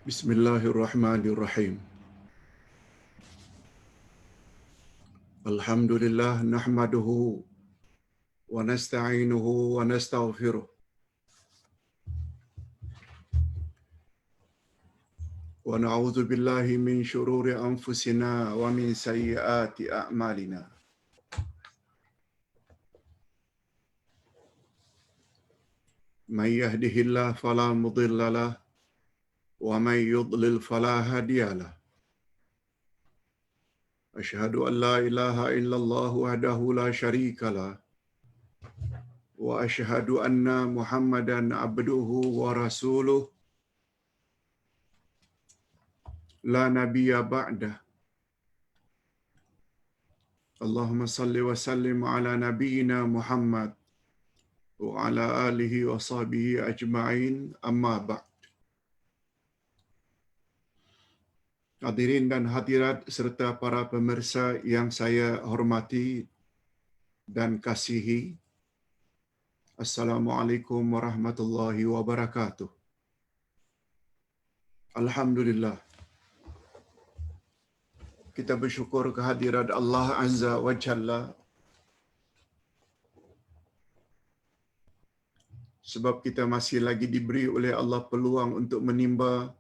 Bismillahirrahmanirrahim. Alhamdulillah nahmaduhu wa nasta'inuhu wa nastaghfiruh wa na'udzu billahi min shururi anfusina wa min sayyiati a'malina. Man yahdihillahu fala mudilla lahu wa man yudlil fala hadiya lahu. Asyhadu an la ilaha illallah wahdahu la syarika lahu wa asyhadu anna Muhammadan abduhu wa rasuluh la nabiyya ba'dah. Allahumma salli wa sallim ala nabiyyina Muhammad wa ala alihi wa sahbihi ajma'in, amma ba'd. Hadirin dan hadirat serta para pemirsa yang saya hormati dan kasihi, Assalamualaikum warahmatullahi wabarakatuh. Alhamdulillah, kita bersyukur kehadirat Allah Azza wa Jalla sebab kita masih lagi diberi oleh Allah peluang untuk menimba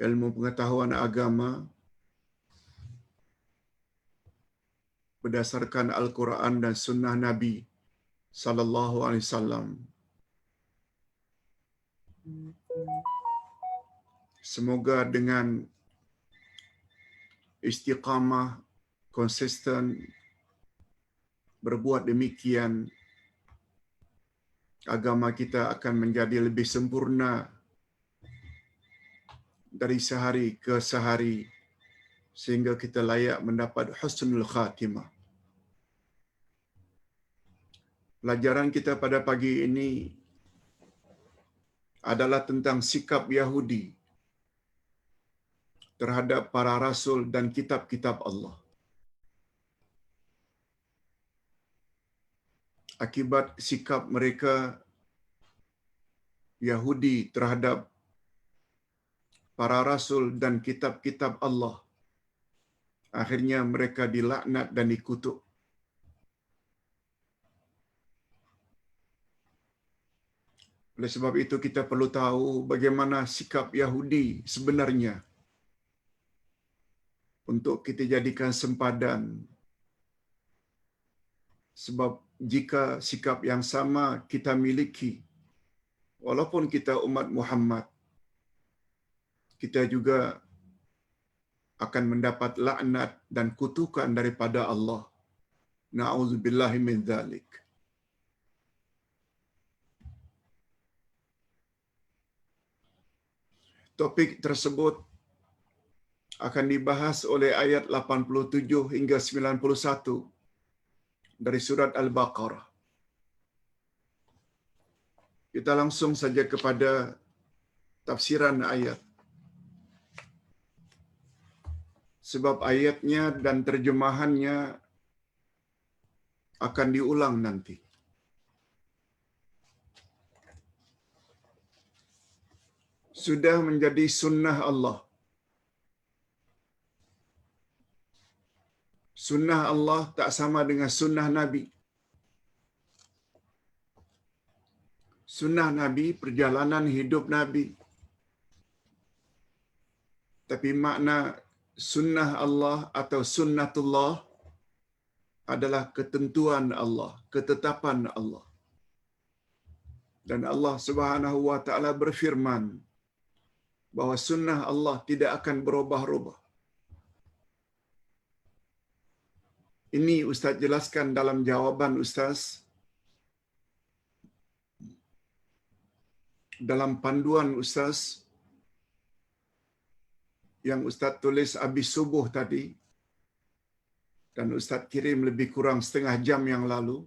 ilmu pengetahuan agama berdasarkan Al-Quran dan Sunnah Nabi sallallahu alaihi wasallam. Semoga dengan istiqamah, konsisten berbuat demikian, agama kita akan menjadi lebih sempurna dari sehari ke sehari sehingga kita layak mendapat husnul khatimah. Pelajaran kita pada pagi ini adalah tentang sikap Yahudi terhadap para rasul dan kitab-kitab Allah. Akibat sikap mereka Yahudi terhadap para rasul dan kitab-kitab Allah, akhirnya mereka dilaknat dan dikutuk. Oleh sebab itu kita perlu tahu bagaimana sikap Yahudi sebenarnya untuk kita jadikan sempadan. Sebab jika sikap yang sama kita miliki, walaupun kita umat Muhammad, kita juga akan mendapat laknat dan kutukan daripada Allah. Na'udzubillahi min dzalik. Topik tersebut akan dibahas oleh ayat 87 hingga 91 dari surat Al-Baqarah. Kita langsung saja kepada tafsiran ayat. Sebab ayatnya dan terjemahannya akan diulang nanti. Sudah menjadi sunnah Allah. Sunnah Allah tak sama dengan sunnah Nabi. Sunnah Nabi, perjalanan hidup Nabi. Tapi makna sunnah Allah atau sunnatullah adalah ketentuan Allah, ketetapan Allah. Dan Allah Subhanahu wa taala berfirman bahwa sunnah Allah tidak akan berubah-ubah. Ini Ustaz jelaskan dalam jawaban Ustaz dalam panduan Ustaz yang Ustaz tulis habis subuh tadi dan Ustaz kirim lebih kurang setengah jam yang lalu.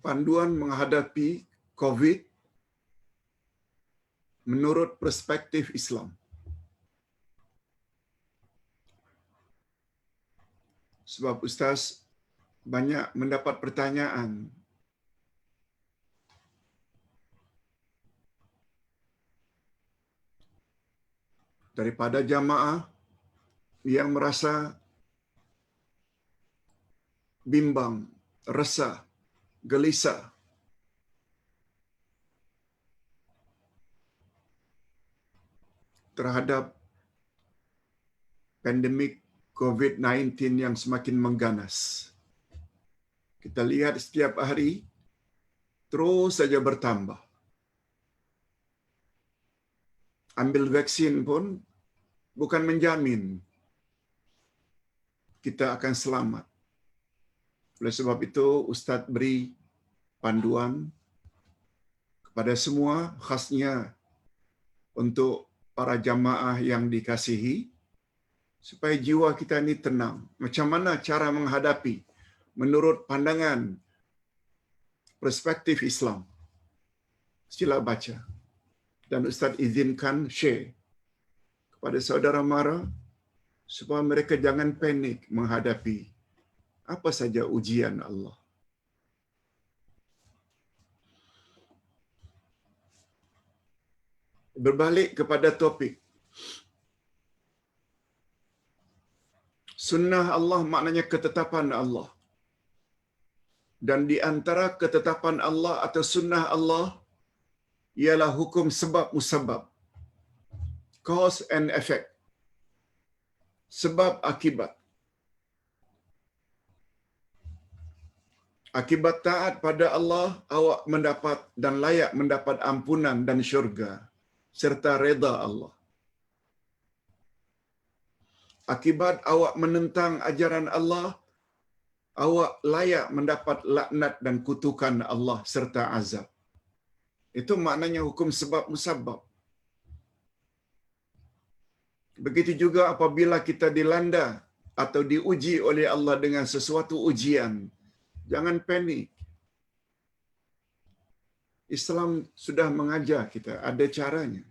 Panduan menghadapi COVID menurut perspektif Islam. Sebab Ustaz banyak mendapat pertanyaan. daripada jamaah yang merasa bimbang, resah, gelisah terhadap pandemik COVID-19 yang semakin mengganas. Kita lihat setiap hari terus saja bertambah. Ambil vaksin pun bukan menjamin kita akan selamat. Oleh sebab itu, Ustaz beri panduan kepada semua, khasnya untuk para jamaah yang dikasihi, supaya jiwa kita ini tenang. Macam mana cara menghadapi menurut pandangan perspektif Islam? Sila baca. Dan Ustaz izinkan share kepada saudara mara supaya mereka jangan panik menghadapi apa saja ujian Allah. Berbalik kepada topik. Sunnah Allah maknanya ketetapan Allah. Dan di antara ketetapan Allah atau sunnah Allah ialah hukum sebab musabab. Cause and effect. Sebab akibat. Akibat taat pada Allah, awak mendapat dan layak mendapat ampunan dan syurga serta reda Allah. Akibat awak menentang ajaran Allah, awak layak mendapat laknat dan kutukan Allah serta azab. Itu maknanya hukum sebab musabab. Begitu juga apabila kita dilanda atau diuji oleh Allah dengan sesuatu ujian, jangan panik. Islam sudah mengajar kita, ada caranya.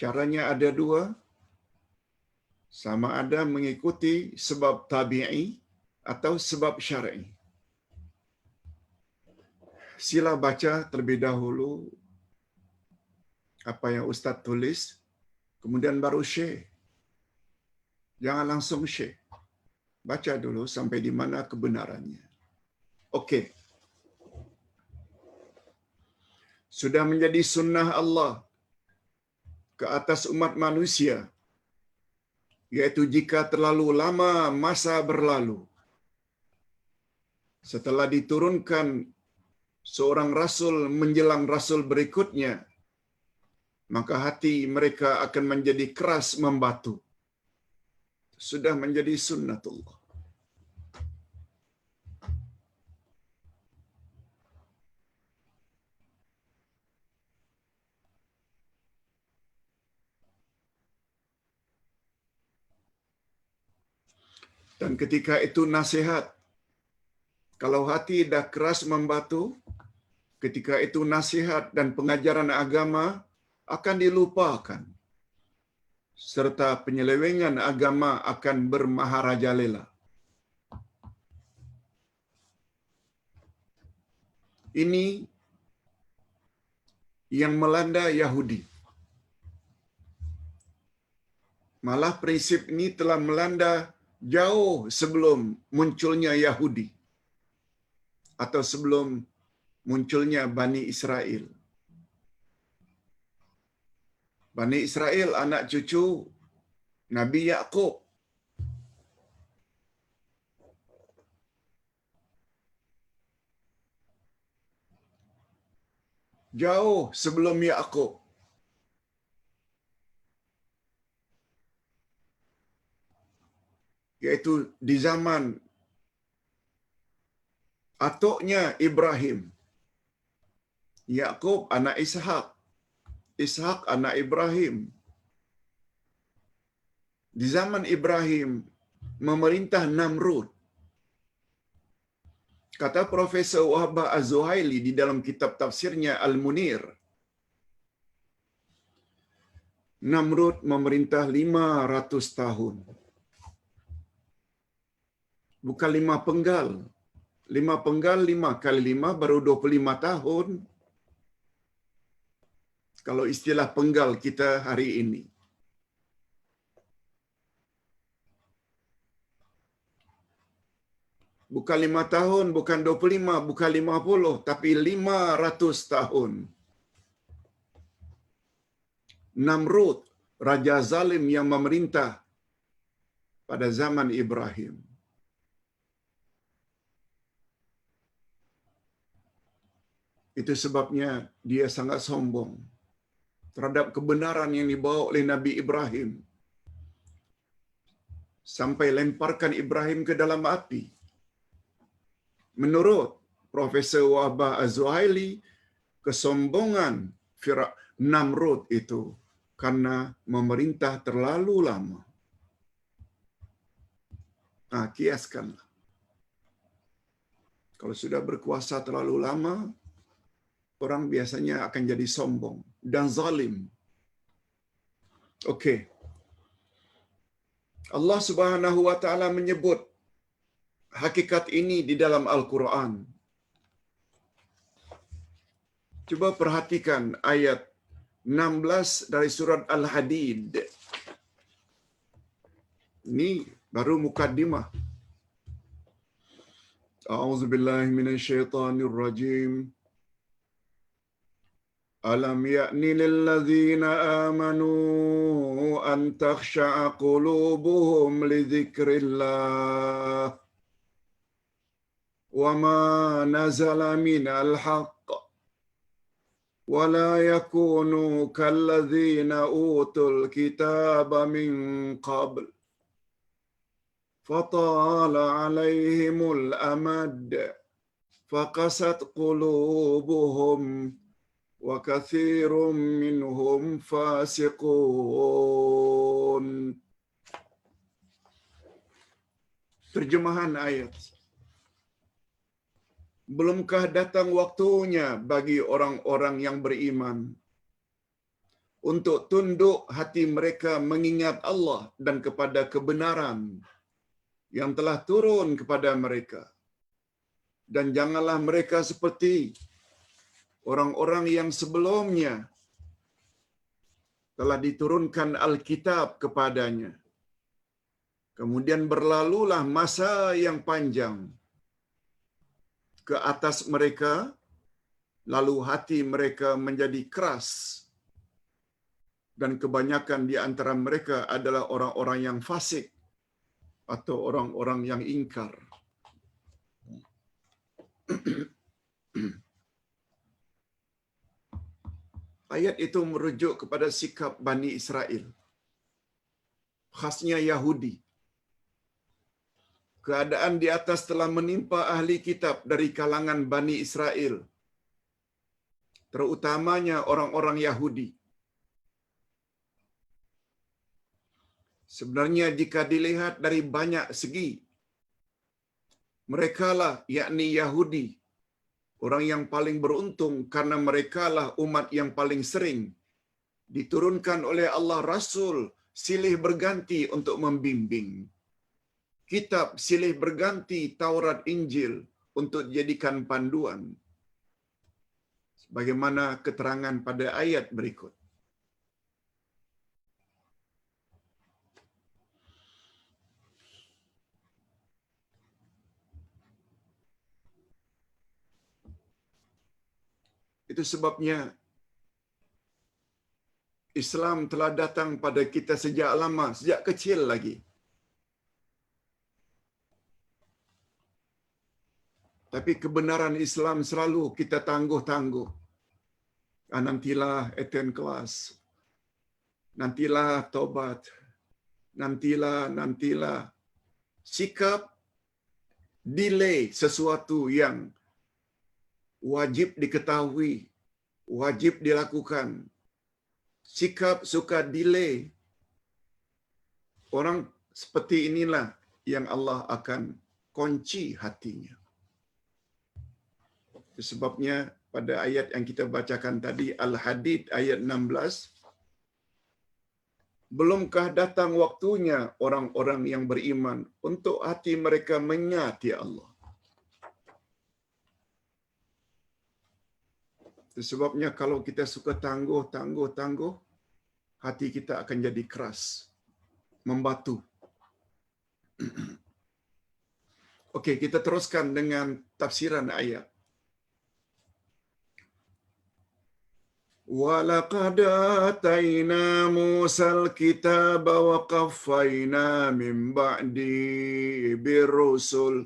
Caranya ada dua, sama ada mengikuti sebab tabi'i atau sebab syar'i. Sila baca terlebih dahulu apa yang Ustaz tulis, kemudian baru share. Jangan langsung share. Baca dulu sampai di mana kebenarannya. Okey. Sudah menjadi sunnah Allah ke atas umat manusia, iaitu jika terlalu lama masa berlalu setelah diturunkan seorang rasul menjelang rasul berikutnya, maka hati mereka akan menjadi keras membatu. Sudah menjadi sunnatullah. Dan ketika itu nasihat. Kalau hati dah keras membatu, ketika itu nasihat dan pengajaran agama akan dilupakan. Serta penyelewengan agama akan bermaharajalela. Ini yang melanda Yahudi. Malah prinsip ini telah melanda jauh sebelum munculnya Yahudi atau sebelum munculnya Bani Israel. Bani Israel anak cucu Nabi Yaqub. Jauh sebelum Yaqub. Yaitu di zaman atuknya Ibrahim. Yaqub anak Ishak. Ishak anak Ibrahim. Di zaman Ibrahim memerintah Namrud. Kata Profesor Wahbah Az-Zuhaili di dalam kitab tafsirnya Al-Munir, Namrud memerintah 500 tahun. Bukan 5 penggal. 5 penggal, 5 kali 5 baru 25 tahun. Kalau istilah penggal kita hari ini. Bukan 5 tahun, bukan 25, bukan 50, tapi 500 tahun. Namrud, raja zalim yang memerintah pada zaman Ibrahim. Itu sebabnya dia sangat sombong terhadap kebenaran yang dibawa oleh Nabi Ibrahim. Sampai lemparkan Ibrahim ke dalam api. Menurut Profesor Wahbah Az-Zuhaili, kesombongan Namrud itu karena memerintah terlalu lama. Kiaskanlah. Kalau sudah berkuasa terlalu lama, orang biasanya akan jadi sombong dan zalim. Okey. Allah Subhanahu wa taala menyebut hakikat ini di dalam Al-Quran. Cuba perhatikan ayat 16 dari surat Al-Hadid. Ini baru mukaddimah. A'udzubillahi minasyaitonirrajim. Alam ya'ni lilladzina amanu an takhsha'a qulubuhum li dzikrillah wa ma nazala minal haqq wa la yakunu kalladzina utul kitaba min qabl fatala 'alaihimul amad faqasat qulubuhum wa katsirum minhum fasiqun. Terjemahan ayat. Belumkah datang waktunya bagi orang-orang yang beriman untuk tunduk hati mereka mengingat Allah dan kepada kebenaran yang telah turun kepada mereka. Dan janganlah mereka seperti orang-orang yang sebelumnya telah diturunkan Alkitab kepadanya. Kemudian berlalulah masa yang panjang ke atas mereka, lalu hati mereka menjadi keras. Dan kebanyakan di antara mereka adalah orang-orang yang fasik atau orang-orang yang ingkar. Ayat itu merujuk kepada sikap Bani Israel, khasnya Yahudi. Keadaan di atas telah menimpa ahli kitab dari kalangan Bani Israel, terutamanya orang-orang Yahudi. Sebenarnya jika dilihat dari banyak segi, merekalah, yakni Yahudi, orang yang paling beruntung karena merekalah umat yang paling sering diturunkan oleh Allah Rasul silih berganti untuk membimbing. Kitab silih berganti Taurat Injil untuk dijadikan panduan. Sebagaimana keterangan pada ayat berikut. Itu sebabnya Islam telah datang pada kita sejak lama, sejak kecil lagi. Tapi kebenaran Islam selalu kita tangguh-tangguh. Nantilah attend kelas. Nantilah tobat. Nantilah. Sikap delay sesuatu yang wajib diketahui, wajib dilakukan. Sikap suka delay. Orang seperti inilah yang Allah akan kunci hatinya. Sebabnya pada ayat yang kita bacakan tadi, Al-Hadid ayat 16, belumkah datang waktunya orang-orang yang beriman untuk hati mereka menyati Allah. Sebabnya kalau kita suka tangguh, hati kita akan jadi keras, membatu. Okey, kita teruskan dengan tafsiran ayat. وَلَقَدْ آتَيْنَا مُوسَى الْكِتَابَ وَقَفَّيْنَا مِنْ بَعْدِهِ بِالرُّسُلِ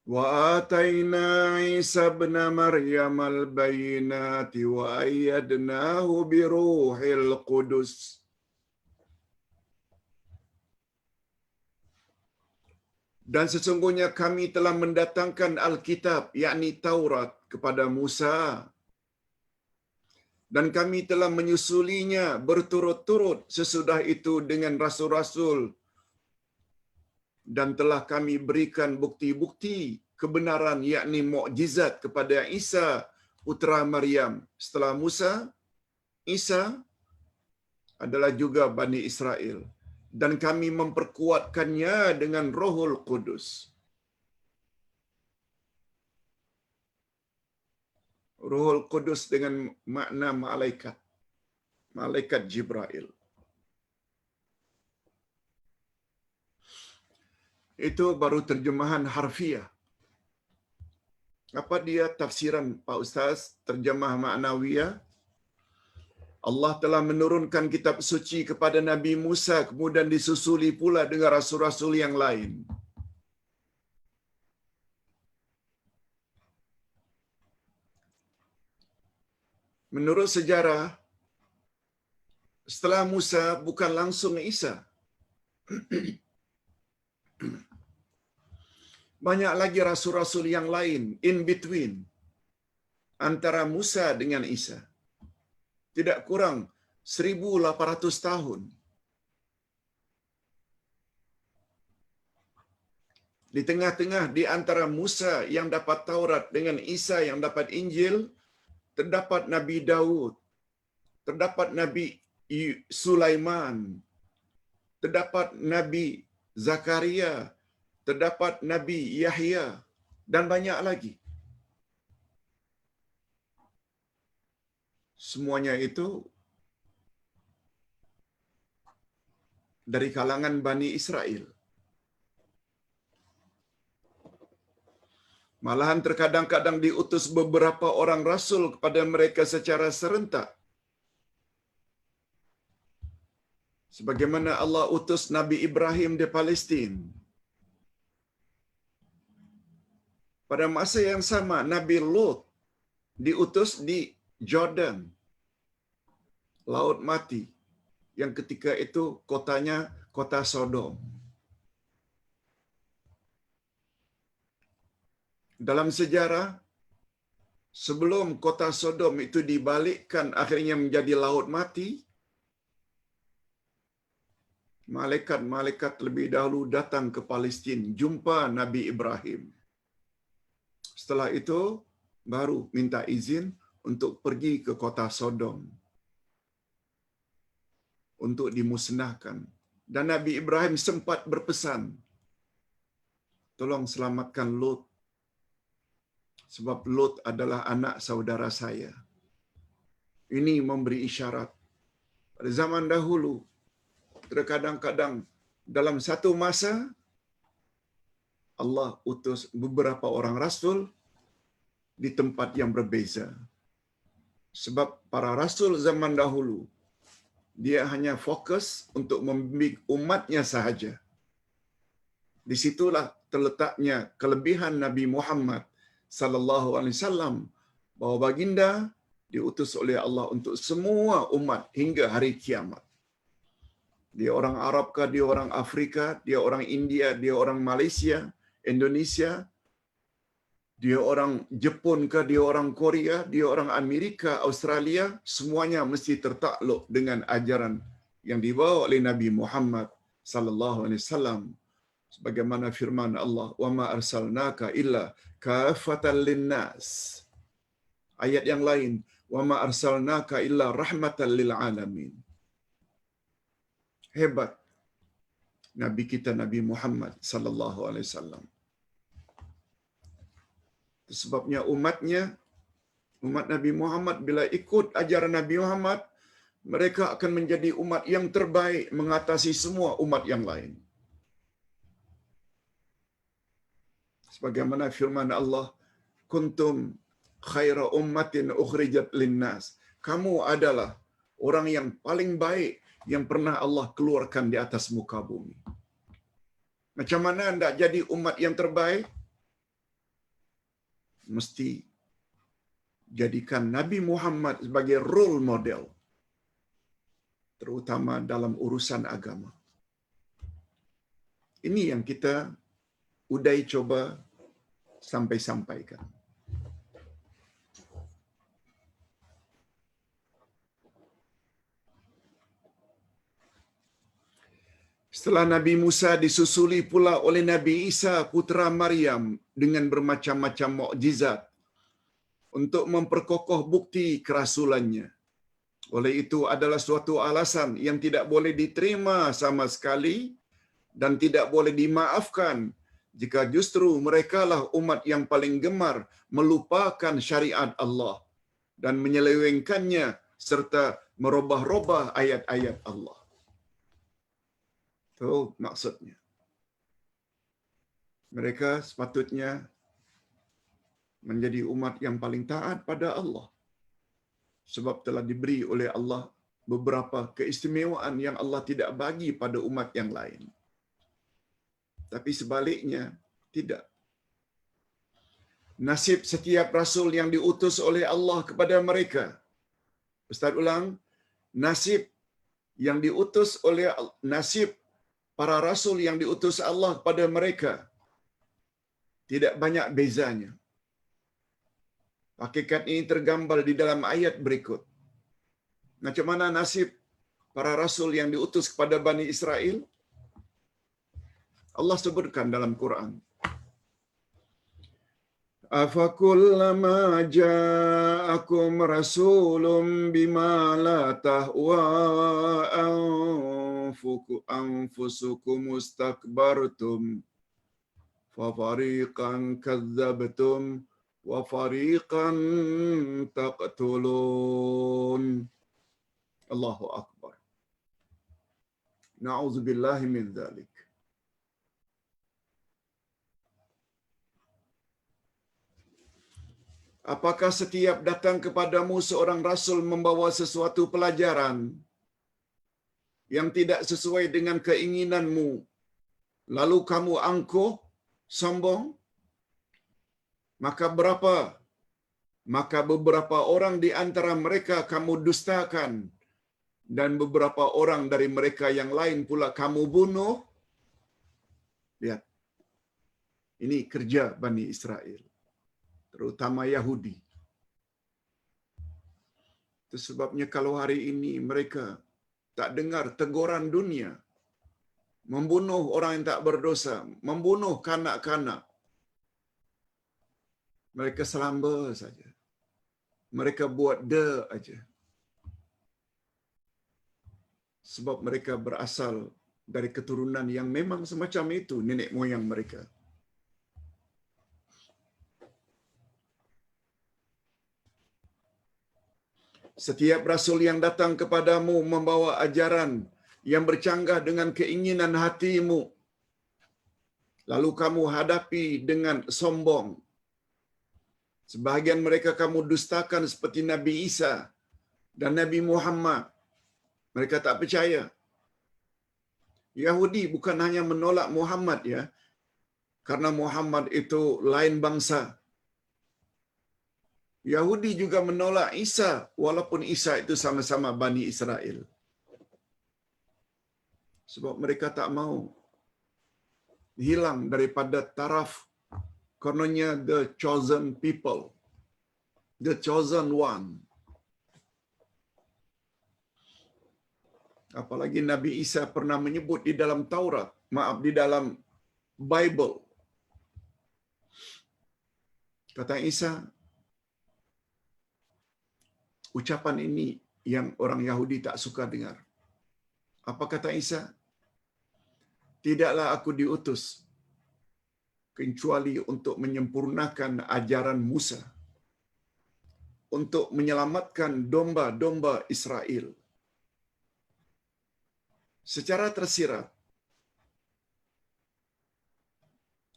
وَآتَيْنَا عِيسَى ابْنَ مَرْيَمَ الْبَيِّنَاتِ وَأَيَّدْنَاهُ بِرُوحِ الْقُدُسِ. Dan sesungguhnya kami telah mendatangkan Alkitab, yakni Taurat, kepada Musa. Dan kami telah menyusulinya berturut-turut sesudah itu dengan rasul-rasul. Dan telah kami berikan bukti-bukti kebenaran, yakni mukjizat kepada Isa, putra Maryam. Setelah Musa, Isa adalah juga Bani Israel. Dan kami memperkuatkannya dengan Rohul Kudus. Rohul Kudus dengan makna malaikat. Malaikat Jibril. Itu baru terjemahan harfiah. Apa dia tafsiran Pak Ustaz? Terjemah maknawiyah. Allah telah menurunkan kitab suci kepada Nabi Musa, kemudian disusuli pula dengan rasul-rasul yang lain. Menurut sejarah, setelah Musa bukan langsung Isa. Banyak lagi rasul-rasul yang lain in between antara Musa dengan Isa. Tidak kurang 1,800 tahun. Di tengah-tengah di antara Musa yang dapat Taurat dengan Isa yang dapat Injil, terdapat Nabi Daud, terdapat Nabi Sulaiman, terdapat Nabi Zakaria, terdapat Nabi Yahya, dan banyak lagi. Semuanya itu dari kalangan Bani Israel. Malahan terkadang-kadang diutus beberapa orang rasul kepada mereka secara serentak. Sebagaimana Allah utus Nabi Ibrahim di Palestin. Pada masa yang sama, Nabi Lot diutus di Jordan, Laut Mati, yang ketika itu kotanya kota Sodom. Dalam sejarah, sebelum kota Sodom itu dibalikkan akhirnya menjadi Laut Mati, malaikat-malaikat lebih dahulu datang ke Palestin, jumpa Nabi Ibrahim. Setelah itu, baru minta izin untuk pergi ke kota Sodom untuk dimusnahkan. Dan Nabi Ibrahim sempat berpesan, tolong selamatkan Lot, sebab Lot adalah anak saudara saya. Ini memberi isyarat. Pada zaman dahulu, terkadang-kadang dalam satu masa, Allah utus beberapa orang rasul di tempat yang berbeza. Sebab para rasul zaman dahulu, dia hanya fokus untuk membimbing umatnya sahaja. Di situlah terletaknya kelebihan Nabi Muhammad sallallahu alaihi wasallam, bahwa baginda diutus oleh Allah untuk semua umat hingga hari kiamat. Dia orang Arab kah, dia orang Afrika, dia orang India, dia orang Malaysia, Indonesia, dia orang Jepun kah, dia orang Korea, dia orang Amerika, Australia, semuanya mesti tertakluk dengan ajaran yang dibawa oleh Nabi Muhammad sallallahu alaihi wasallam. Sebagaimana firman Allah, "Wa ma arsalnaka illa kafatan linnas." Ayat yang lain, "Wa ma arsalnaka illa rahmatan lil alamin." Hebat Nabi kita Nabi Muhammad sallallahu alaihi wasallam. Sebabnya umat Nabi Muhammad bila ikut ajaran Nabi Muhammad, mereka akan menjadi umat yang terbaik mengatasi semua umat yang lain. Sebagaimana firman Allah, kuntum khaira ummatin ukhrijat linnas. Kamu adalah orang yang paling baik yang pernah Allah keluarkan di atas muka bumi. Macam mana anda jadi umat yang terbaik? Mesti jadikan Nabi Muhammad sebagai role model, terutama dalam urusan agama. Ini yang kita udai coba sampaikan. Setelah Nabi Musa disusuli pula oleh Nabi Isa putra Maryam dengan bermacam-macam mukjizat untuk memperkokoh bukti kerasulannya. Oleh itu adalah suatu alasan yang tidak boleh diterima sama sekali dan tidak boleh dimaafkan jika justru merekalah umat yang paling gemar melupakan syariat Allah dan menyelewengkannya serta merubah-rubah ayat-ayat Allah. Itu maksudnya. Mereka sepatutnya menjadi umat yang paling taat pada Allah. Sebab telah diberi oleh Allah beberapa keistimewaan yang Allah tidak bagi pada umat yang lain. Tapi sebaliknya, tidak. Nasib setiap rasul yang diutus oleh Allah kepada mereka. Ustaz ulang, nasib yang diutus oleh nasib para rasul yang diutus Allah kepada mereka tidak banyak bezanya. Hakikat ini tergambar di dalam ayat berikut. Macam mana nasib para rasul yang diutus kepada Bani Israel? Allah sebutkan dalam Quran. Afakullama ja'akum rasulun bima la tahwa anfusukum mustakbartum fa fariqan kadzabtum wa fariqan taqtulun. Allahu akbar. Na'udzubillahi min dzalik. Apakah setiap datang kepadamu seorang rasul membawa sesuatu pelajaran yang tidak sesuai dengan keinginanmu, lalu kamu angkuh, sombong? Maka beberapa orang di antara mereka kamu dustakan, dan beberapa orang dari mereka yang lain pula kamu bunuh. Lihat, ini kerja Bani Israel, terutama Yahudi. Itu sebabnya kalau hari ini mereka tak dengar teguran dunia, membunuh orang yang tak berdosa, membunuh kanak-kanak, mereka selamba saja. Mereka buat aja. Sebab mereka berasal dari keturunan yang memang semacam itu, nenek moyang mereka. Setiap rasul yang datang kepadamu membawa ajaran yang bercanggah dengan keinginan hatimu, lalu kamu hadapi dengan sombong. Sebahagian mereka kamu dustakan seperti Nabi Isa dan Nabi Muhammad. Mereka tak percaya. Yahudi bukan hanya menolak Muhammad ya, karena Muhammad itu lain bangsa. Yahudi juga menolak Isa walaupun Isa itu sama-sama Bani Israel. Sebab mereka tak mau hilang daripada taraf kononnya the chosen people, the chosen one. Apalagi Nabi Isa pernah menyebut di dalam Taurat, di dalam Bible. Kata Isa, ucapan ini yang orang Yahudi tak suka dengar. Apa kata Isa? Tidaklah aku diutus kecuali untuk menyempurnakan ajaran Musa, untuk menyelamatkan domba-domba Israel. Secara tersirat,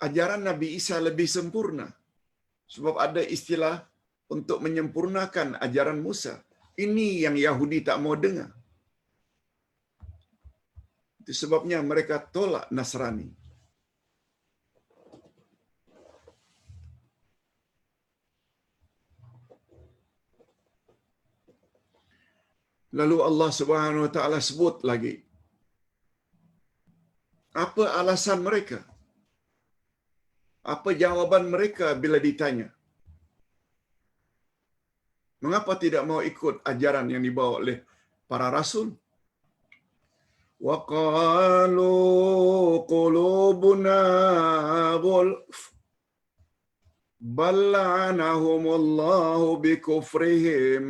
ajaran Nabi Isa lebih sempurna sebab ada istilah untuk menyempurnakan ajaran Musa. Ini yang Yahudi tak mau dengar. Itu sebabnya mereka tolak Nasrani. Lalu Allah Subhanahu wa taala sebut lagi, apa alasan mereka? Apa jawaban mereka bila ditanya? Mengapa tidak mau ikut ajaran yang dibawa oleh para rasul? Wa qalu qulubuna ghulf bal la'anahumullahu bikufrihim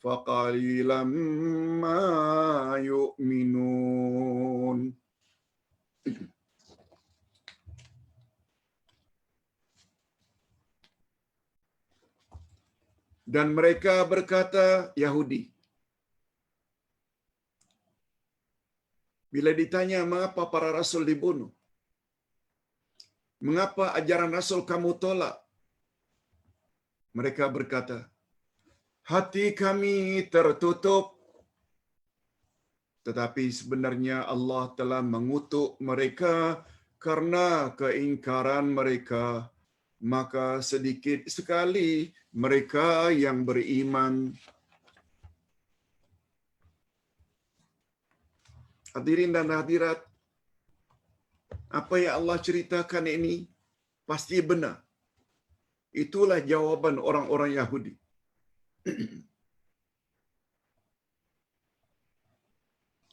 faqalilan ma yu'minun. Dan mereka berkata, Yahudi, bila ditanya mengapa para rasul dibunuh, mengapa ajaran rasul kamu tolak, mereka berkata, hati kami tertutup. Tetapi sebenarnya Allah telah mengutuk mereka karena keingkaran mereka, maka sedikit sekali mereka yang beriman. Hadirin dan hadirat, apa yang Allah ceritakan ini pasti benar. Itulah jawaban orang-orang Yahudi.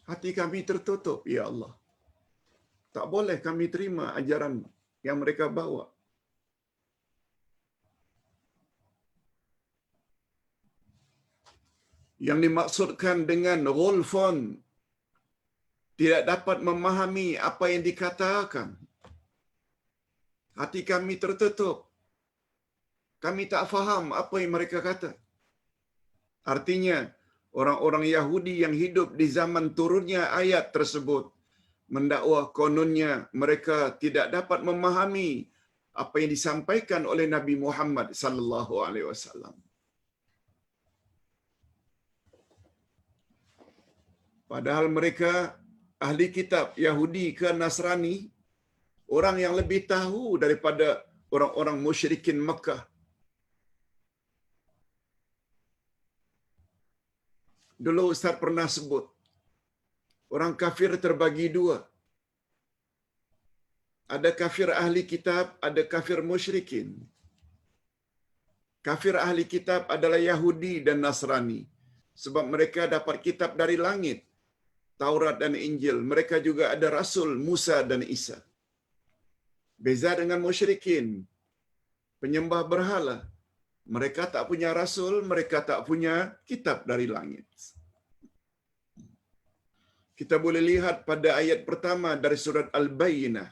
Hati kami tertutup, ya Allah. Tak boleh kami terima ajaran yang mereka bawa. Yang dimaksudkan dengan ghulfun, tidak dapat memahami apa yang dikatakan. Hati kami tertutup. Kami tak faham apa yang mereka kata. Artinya, orang-orang Yahudi yang hidup di zaman turunnya ayat tersebut mendakwa kononnya mereka tidak dapat memahami apa yang disampaikan oleh Nabi Muhammad sallallahu alaihi wasallam. Padahal mereka ahli kitab Yahudi ke Nasrani, orang yang lebih tahu daripada orang-orang musyrikin Mekah. Dulu Ustaz pernah sebut, orang kafir terbagi dua. Ada kafir ahli kitab, ada kafir musyrikin. Kafir ahli kitab adalah Yahudi dan Nasrani. Sebab mereka dapat kitab dari langit, Taurat dan Injil. Mereka juga ada Rasul Musa dan Isa. Beza dengan musyrikin, penyembah berhala. Mereka tak punya Rasul, mereka tak punya kitab dari langit. Kita boleh lihat pada ayat pertama dari surat Al-Bayyinah.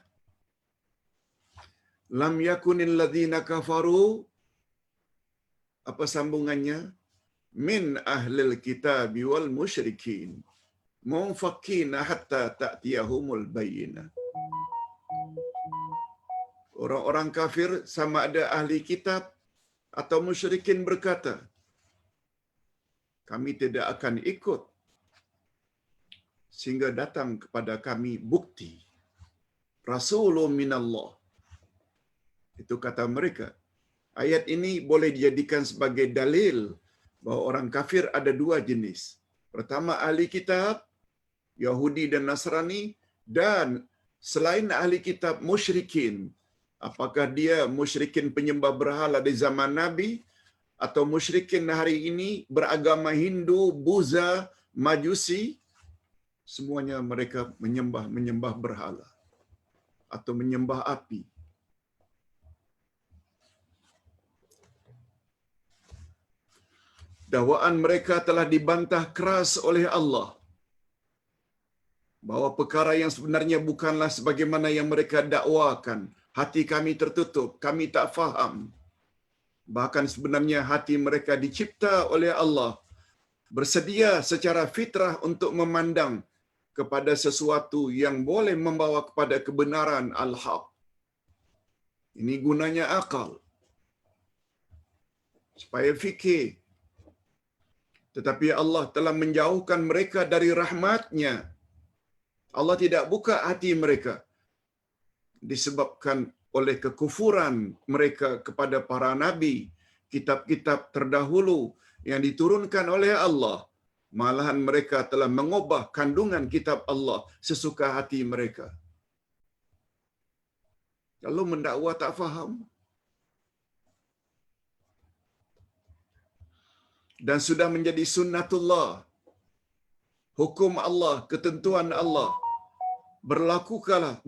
Lam yakunil ladzina kafaru, apa sambungannya? Min ahlil kitabi wal musyrikin munfakkina hatta ta'tiyahumul bayyinah. Orang-orang kafir sama ada ahli kitab atau musyrikin berkata, kami tidak akan ikut sehingga datang kepada kami bukti. Rasulun minallah. Itu kata mereka. Ayat ini boleh dijadikan sebagai dalil bahawa orang kafir ada dua jenis. Pertama, ahli kitab, Yahudi dan Nasrani, dan selain ahli kitab, musyrikin. Apakah dia musyrikin penyembah berhala di zaman Nabi, atau musyrikin hari ini beragama Hindu, Buddha, Majusi, semuanya mereka menyembah berhala atau menyembah api. Dakwaan mereka telah dibantah keras oleh Allah bahawa perkara yang sebenarnya bukanlah sebagaimana yang mereka dakwakan. hati kami tertutup, kami tak faham. Bahkan sebenarnya hati mereka dicipta oleh Allah, bersedia secara fitrah untuk memandang kepada sesuatu yang boleh membawa kepada kebenaran al-haq. Ini gunanya akal, supaya fikir. Tetapi Allah telah menjauhkan mereka dari rahmat-Nya. Allah tidak buka hati mereka disebabkan oleh kekufuran mereka kepada para nabi, kitab-kitab terdahulu yang diturunkan oleh Allah. Malahan mereka telah mengubah kandungan kitab Allah sesuka hati mereka. Kalau mendakwa tak faham, dan sudah menjadi sunnatullah, hukum Allah, ketentuan Allah,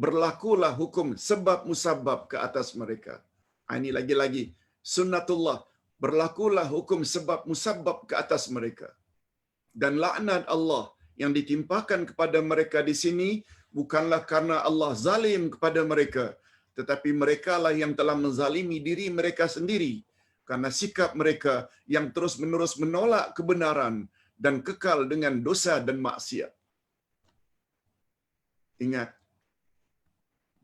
berlakulah hukum sebab musabab ke atas mereka. Ini lagi-lagi sunnatullah, berlakulah hukum sebab musabab ke atas mereka. Dan laknat Allah yang ditimpakan kepada mereka di sini bukanlah karena Allah zalim kepada mereka, tetapi merekalah yang telah menzalimi diri mereka sendiri karena sikap mereka yang terus-menerus menolak kebenaran dan kekal dengan dosa dan maksiat. Ingat,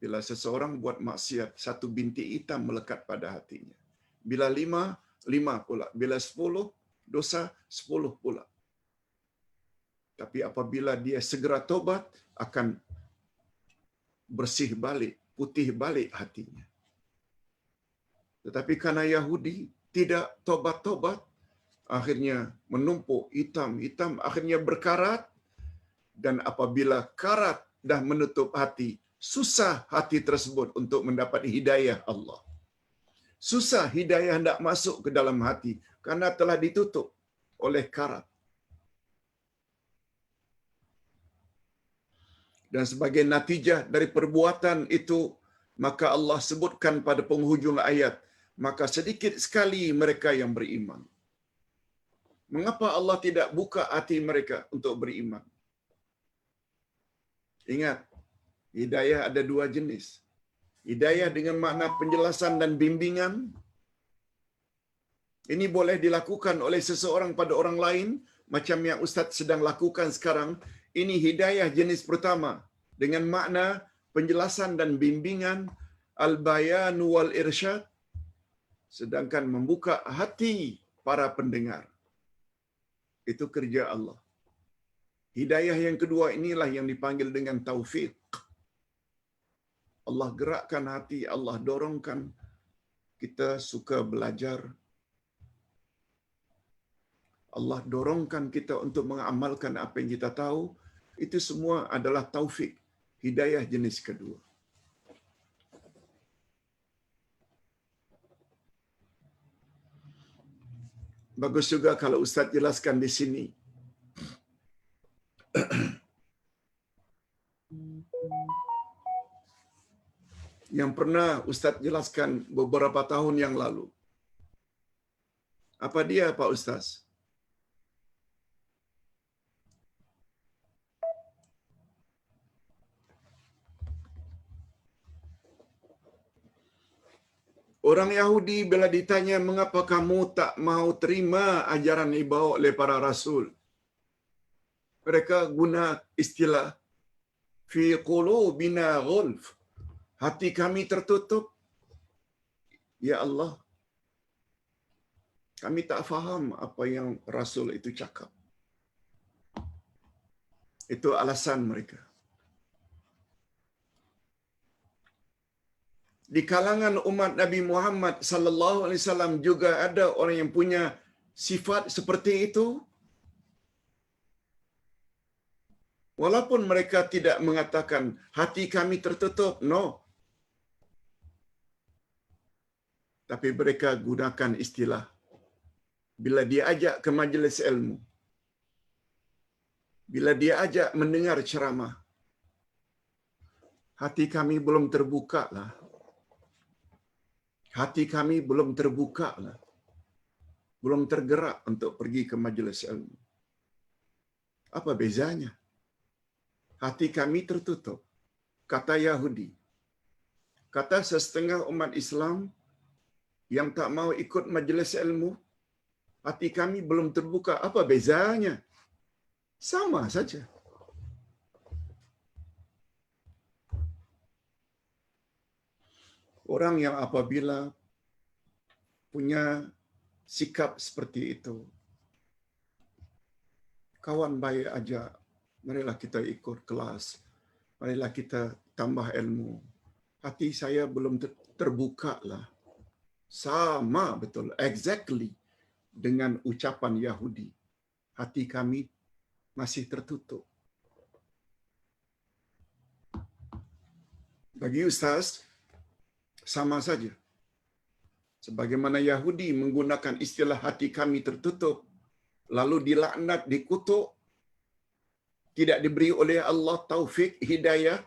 bila seseorang buat maksiat, satu bintik hitam melekat pada hatinya. Bila 5, 5 pula. Bila 10, dosa 10 pula. Tapi apabila dia segera tobat, akan bersih balik, putih balik hatinya. Tetapi karena Yahudi tidak tobat-tobat, akhirnya menumpuk hitam, akhirnya berkarat, dan apabila karat dah menutup hati, susah hati tersebut untuk mendapat hidayah Allah. Susah hidayah hendak masuk ke dalam hati karena telah ditutup oleh karat. Dan sebagai natijah dari perbuatan itu, maka Allah sebutkan pada penghujung ayat, maka sedikit sekali mereka yang beriman. Mengapa Allah tidak buka hati mereka untuk beriman? Ingat, hidayah ada dua jenis. Hidayah dengan makna penjelasan dan bimbingan. Ini boleh dilakukan oleh seseorang pada orang lain, macam yang Ustaz sedang lakukan sekarang. Ini hidayah jenis pertama, dengan makna penjelasan dan bimbingan, al-bayan wal irsyad. Sedangkan membuka hati para pendengar, itu kerja Allah. Hidayah yang kedua inilah yang dipanggil dengan taufik. Allah gerakkan hati, Allah dorongkan kita suka belajar. Allah dorongkan kita untuk mengamalkan apa yang kita tahu. Itu semua adalah taufik, hidayah jenis kedua. Bagus juga kalau Ustaz jelaskan di sini. Yang pernah Ustaz jelaskan beberapa tahun yang lalu. Apa dia, Pak Ustaz? Orang Yahudi bila ditanya mengapa kamu tak mau terima ajaran yang dibawa oleh para rasul, mereka guna istilah fi qulubina ghulf. Hati kami tertutup. Ya Allah, kami tak faham apa yang rasul itu cakap. Itu alasan mereka. Di kalangan umat Nabi Muhammad sallallahu alaihi wasallam juga ada orang yang punya sifat seperti itu. Walaupun mereka tidak mengatakan hati kami tertutup, no. Tapi mereka gunakan istilah bila dia ajak ke majlis ilmu, bila dia ajak mendengar ceramah, hati kami belum terbuka lah. Hati kami belum terbuka lah. Belum tergerak untuk pergi ke majlis ilmu. Apa bezanya? Hati kami tertutup. Kata Yahudi. Kata sesetengah umat Islam yang tak mau ikut majlis ilmu, hati kami belum terbuka. Apa bezanya? Sama saja. Orang yang apabila punya sikap seperti itu, kawan baik aja, marilah kita ikut kelas, marilah kita tambah ilmu. Hati saya belum terbuka lah. Sama betul, exactly dengan ucapan Yahudi. Hati kami masih tertutup. Bagi Ustaz, sama saja. Sebagaimana Yahudi menggunakan istilah hati kami tertutup, lalu dilaknat, dikutuk, tidak diberi oleh Allah taufik, hidayah,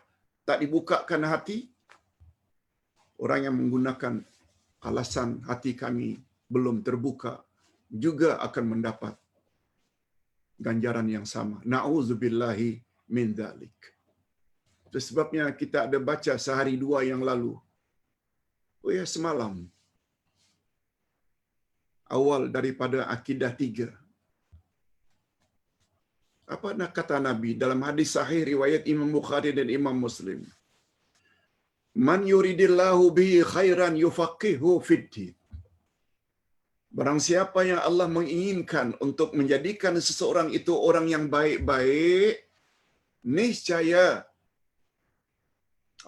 tak dibukakan hati. Orang yang menggunakan alasan hati kami belum terbuka juga akan mendapat ganjaran yang sama. Na'udzubillahi min dzalik. Itu sebabnya kita ada baca sehari dua yang lalu. Oh ya, semalam. Awal daripada akidah 3. Apa nak kata Nabi dalam hadis sahih riwayat Imam Bukhari dan Imam Muslim? Man yuridillahu bihi khairan yufaqihu fiddin. Barang siapa yang Allah menginginkan untuk menjadikan seseorang itu orang yang baik-baik, niscaya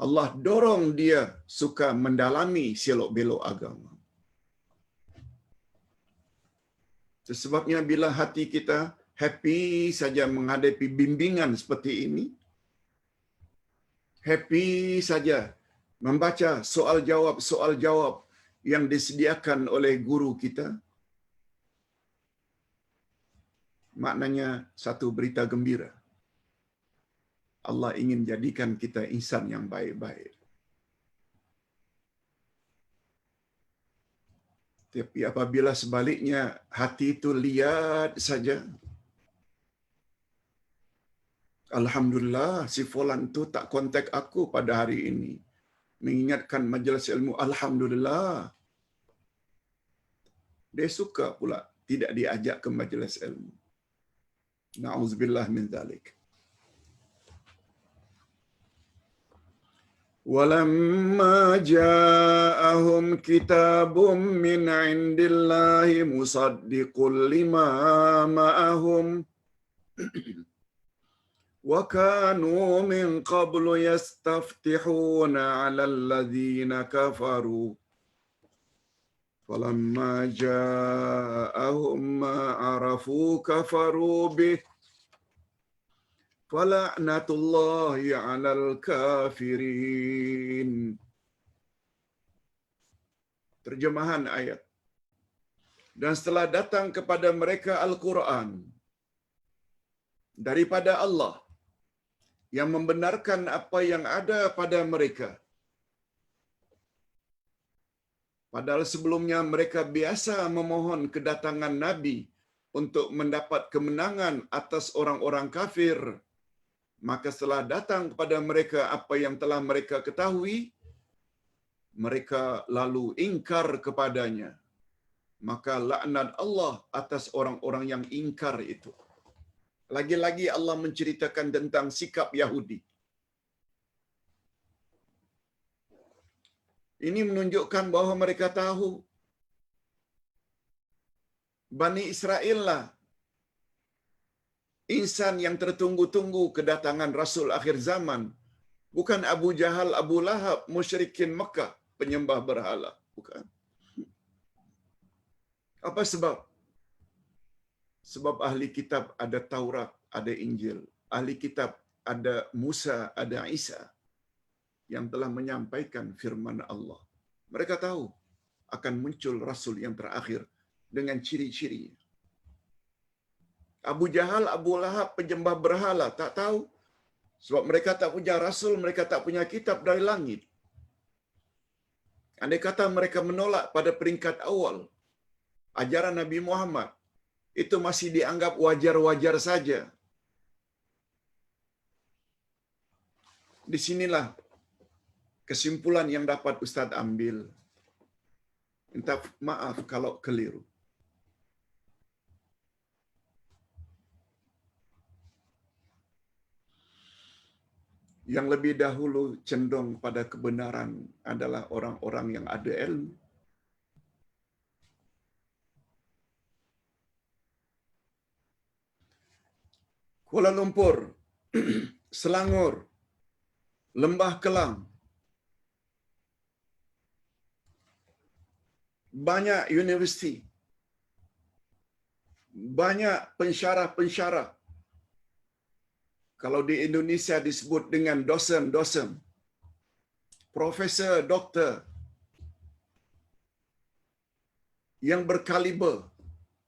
Allah dorong dia suka mendalami selok-belok agama. Sebabnya bila hati kita happy saja menghadapi bimbingan seperti ini, happy saja membaca soal-jawab yang disediakan oleh guru kita, maknanya satu berita gembira. Allah ingin jadikan kita insan yang baik-baik. Tapi apabila sebaliknya hati itu liat saja, Alhamdulillah si fulan tu tak kontak aku pada hari ini, mengingatkan majlis ilmu, Alhamdulillah. Dia suka pula tidak diajak ke majlis ilmu. Na'udzubillah min dzalik. Walamma ja'ahum kitabun min 'indillahi musaddiqul lima ma'ahum wa kanu min qablu yastaftihuna 'alal ladzina kafaru falamma ja'ahum ma 'arafu kafaru bih fala'natullahi 'alal kafirin. Terjemahan ayat. Dan setelah datang kepada mereka Al-Quran daripada Allah yang membenarkan apa yang ada pada mereka, padahal sebelumnya mereka biasa memohon kedatangan Nabi untuk mendapat kemenangan atas orang-orang kafir, maka setelah datang kepada mereka apa yang telah mereka ketahui, mereka lalu ingkar kepadanya. Maka laknat Allah atas orang-orang yang ingkar itu. Lagi-lagi Allah menceritakan tentang sikap Yahudi. Ini menunjukkan bahawa mereka tahu Bani Israel lah insan yang tertunggu-tunggu kedatangan Rasul akhir zaman. Bukan Abu Jahal, Abu Lahab, musyrikin Mekah, penyembah berhala. Bukan. Apa sebab? Sebab ahli kitab ada Taurat, ada Injil. Ahli kitab ada Musa, ada Isa yang telah menyampaikan firman Allah. Mereka tahu akan muncul Rasul yang terakhir dengan ciri-ciri. Abu Jahal, Abu Lahab, penyembah berhala, tak tahu. Sebab mereka tak punya Rasul, mereka tak punya kitab dari langit. Andai kata mereka menolak pada peringkat awal ajaran Nabi Muhammad, itu masih dianggap wajar-wajar saja. Di sinilah kesimpulan yang dapat Ustaz ambil, minta maaf kalau keliru. Yang lebih dahulu cenderung pada kebenaran adalah orang-orang yang ada ilmu. Kuala Lumpur, Selangor, Lembah Kelang, banyak universiti, banyak pensyarah-pensyarah. Kalau di Indonesia disebut dengan dosen-dosen, profesor, doktor yang berkaliber,